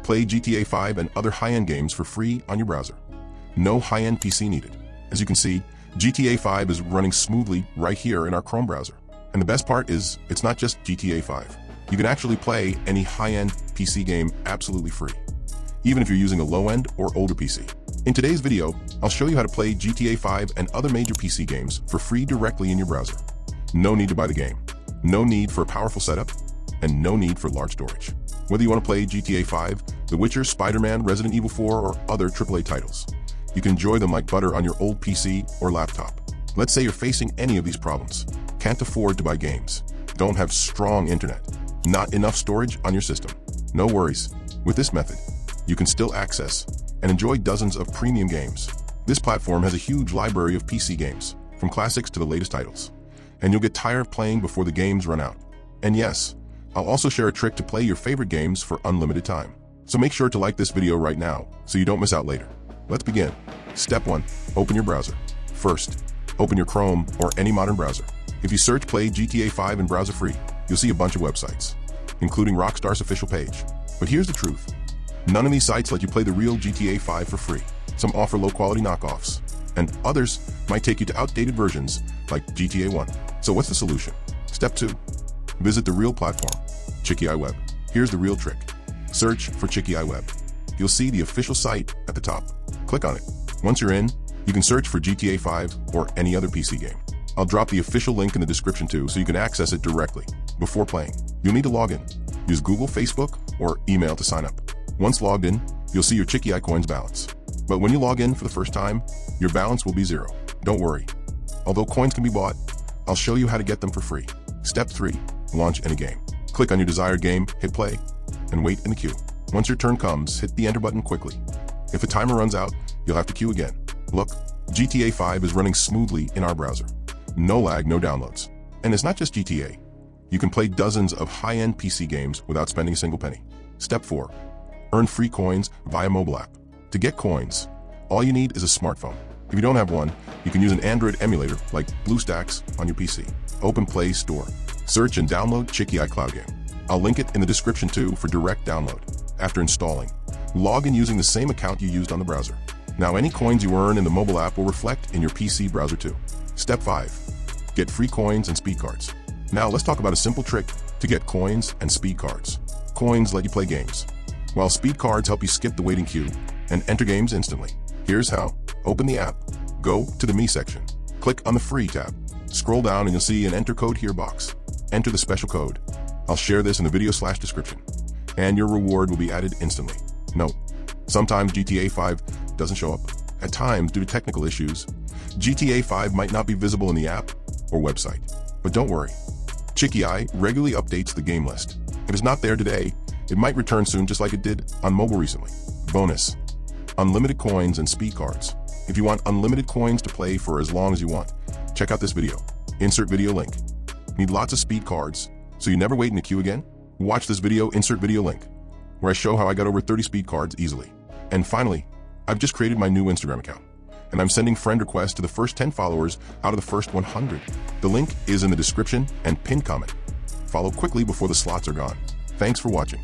play GTA 5 and other high-end games for free on your browser. No high-end PC needed. As you can see, GTA 5 is running smoothly right here in our Chrome browser. And the best part is, it's not just GTA 5. You can actually play any high-end PC game absolutely free, even if you're using a low-end or older PC. In today's video, I'll show you how to play GTA 5 and other major PC games for free directly in your browser. No need to buy the game, no need for a powerful setup, and no need for large storage. Whether you want to play GTA 5, The Witcher, Spider-Man, Resident Evil 4, or other AAA titles, you can enjoy them like butter on your old PC or laptop. Let's say you're facing any of these problems. Can't afford to buy games, don't have strong internet, not enough storage on your system. No worries. With this method, you can still access and enjoy dozens of premium games. This platform has a huge library of PC games, from classics to the latest titles, and you'll get tired of playing before the games run out. And yes, I'll also share a trick to play your favorite games for unlimited time. So make sure to like this video right now so you don't miss out later. Let's begin. Step 1. Open your browser. First, open your Chrome or any modern browser. If you search Play GTA 5 in browser free, you'll see a bunch of websites, including Rockstar's official page. But here's the truth. None of these sites let you play the real GTA 5 for free. Some offer low-quality knockoffs, and others might take you to outdated versions like GTA 1. So what's the solution? Step 2. Visit the real platform, ChikiiWeb. Here's the real trick. Search for ChikiiWeb. You'll see the official site at the top. Click on it. Once you're in, you can search for GTA 5 or any other PC game. I'll drop the official link in the description too, so you can access it directly. Before playing, you'll need to log in. Use Google, Facebook, or email to sign up. Once logged in, you'll see your Chikii Coins balance. But when you log in for the first time, your balance will be 0. Don't worry. Although coins can be bought, I'll show you how to get them for free. Step 3. Launch any game. Click on your desired game, hit play, and wait in the queue. Once your turn comes, hit the enter button quickly. If the timer runs out, you'll have to queue again. Look, GTA 5 is running smoothly in our browser. No lag, no downloads. And it's not just GTA. You can play dozens of high-end PC games without spending a single penny. Step 4. Earn free coins via mobile app. To get coins, all you need is a smartphone. If you don't have one, you can use an Android emulator like BlueStacks on your PC. Open Play Store. Search and download Chikii Cloud Game. I'll link it in the description too for direct download. After installing, log in using the same account you used on the browser. Now any coins you earn in the mobile app will reflect in your PC browser too. Step 5. Get free coins and speed cards. Now let's talk about a simple trick to get coins and speed cards. Coins let you play games, while speed cards help you skip the waiting queue and enter games instantly. Here's how. Open the app, go to the Me section, click on the Free tab, scroll down and you'll see an Enter Code Here box. Enter the special code. I'll share this in the video/description, and your reward will be added instantly. Note, sometimes GTA 5 doesn't show up. At times, due to technical issues, GTA 5 might not be visible in the app or website. But don't worry, Chikii regularly updates the game list. If it's not there today, it might return soon just like it did on mobile recently. Bonus, unlimited coins and speed cards. If you want unlimited coins to play for as long as you want, check out this video. Insert video link. Need lots of speed cards, so you never wait in the queue again? Watch this video, insert video link, where I show how I got over 30 speed cards easily. And finally, I've just created my new Instagram account, and I'm sending friend requests to the first 10 followers out of the first 100. The link is in the description and pinned comment. Follow quickly before the slots are gone. Thanks for watching.